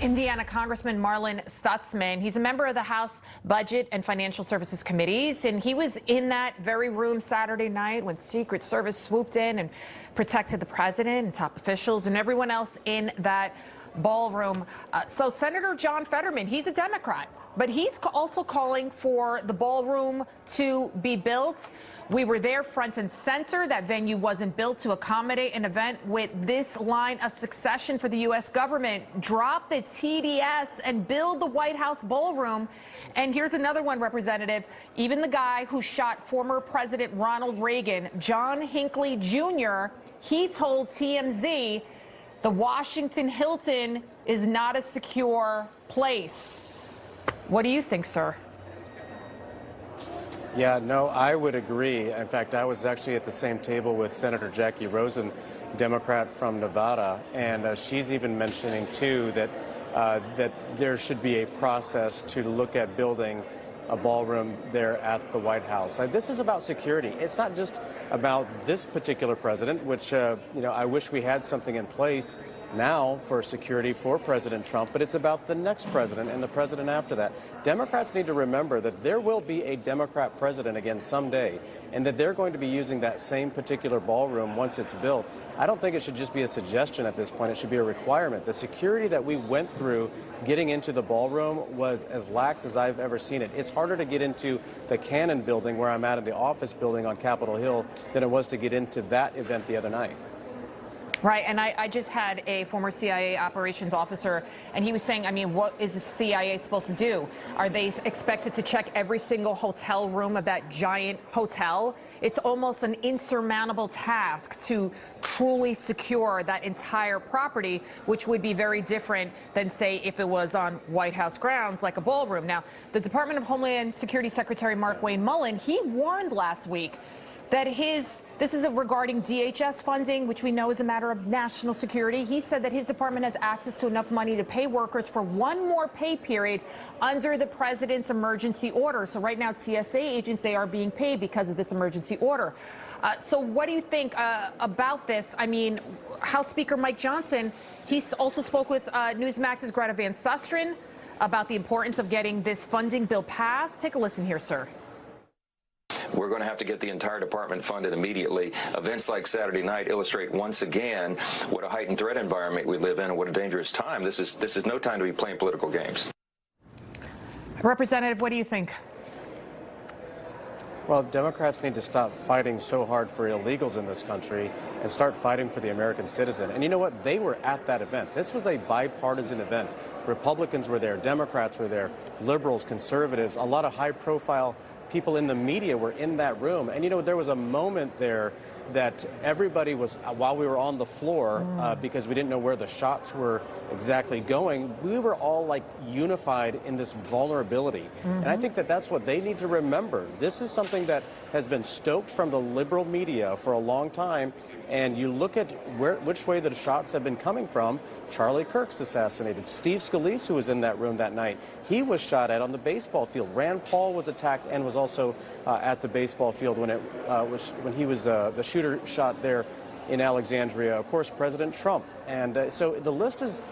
Indiana Congressman Marlin Stutzman, he's a member of the House Budget and Financial Services Committees, and he was in that very room Saturday night when Secret Service swooped in and protected the president and top officials and everyone else in that ballroom. So Senator John Fetterman, he's a Democrat, but he's also calling for the ballroom to be built. We were there front and center. That venue wasn't built to accommodate an event with this line of succession for the U.S. government. Drop the TDS and build the White House ballroom. And here's another one, Representative. Even the guy who shot former President Ronald Reagan, John Hinckley Jr., he told TMZ the Washington Hilton is not a secure place. What do you think, sir? Yeah, no, I would agree. In fact, I was actually at the same table with Senator Jackie Rosen, Democrat from Nevada, and she's even mentioning, too, that there should be a process to look at building a ballroom there at the White House. This is about security. It's not just about this particular president, which, I wish we had something in place now for security for President Trump, but it's about the next president and the president after that. Democrats need to remember that there will be a Democrat president again someday, and that they're going to be using that same particular ballroom once it's built. I don't think it should just be a suggestion at this point. It should be a requirement. The security that we went through getting into the ballroom was as lax as I've ever seen it. It's harder to get into the Cannon building where I'm at in the office building on Capitol Hill than it was to get into that event the other night. Right, and I just had a former CIA operations officer, and he was saying, I mean, what is the CIA supposed to do? Are they expected to check every single hotel room of that giant hotel? It's almost an insurmountable task to truly secure that entire property, which would be very different than, say, if it was on White House grounds like a ballroom. Now, the Department of Homeland Security Secretary Mark Wayne Mullen, he warned last week that this is regarding DHS funding, which we know is a matter of national security. He said that his department has access to enough money to pay workers for one more pay period under the president's emergency order. So right now, TSA agents, they are being paid because of this emergency order. So what do you think about this? I mean, House Speaker Mike Johnson, he also spoke with Newsmax's Greta Van Susteren about the importance of getting this funding bill passed. Take a listen here, sir. We're going to have to get the entire department funded immediately. Events like Saturday night illustrate once again what a heightened threat environment we live in and what a dangerous time. This is no time to be playing political games. Representative, what do you think? Well, Democrats need to stop fighting so hard for illegals in this country and start fighting for the American citizen. And you know what? They were at that event. This was a bipartisan event. Republicans were there, Democrats were there, liberals, conservatives, a lot of high-profile people in the media were in that room. And, there was a moment there that everybody was, while we were on the floor, because we didn't know where the shots were exactly going, we were all like unified in this vulnerability. And I think that that's what they need to remember. This is something that has been stoked from the liberal media for a long time. And you look at which way the shots have been coming from. Charlie Kirk's assassinated. Steve Scalise, who was in that room that night, he was shot at on the baseball field. Rand Paul was attacked and was also at the baseball field when he was the shooter shot there in Alexandria. Of course, President Trump. And so the list is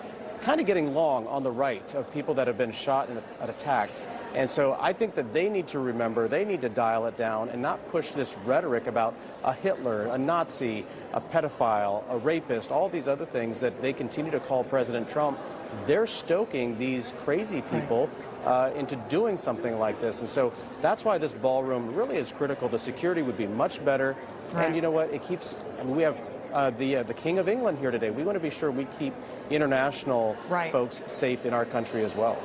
kind of getting long on the right of people that have been shot and attacked. And so I think that they need to remember, they need to dial it down and not push this rhetoric about a Hitler, a Nazi, a pedophile, a rapist, all these other things that they continue to call President Trump. They're stoking these crazy people into doing something like this. And so that's why this ballroom really is critical. The security would be much better. Right. And you know what? It keeps, we have the King of England here today. We want to be sure we keep international folks safe in our country as well.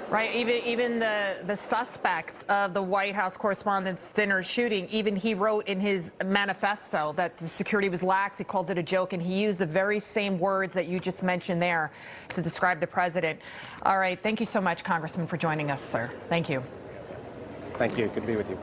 Right, even the suspect of the White House Correspondents' Dinner shooting, even he wrote in his manifesto that the security was lax. He called it a joke, and he used the very same words that you just mentioned there to describe the president. All right, thank you so much, Congressman, for joining us, sir. Thank you. Thank you. Good to be with you.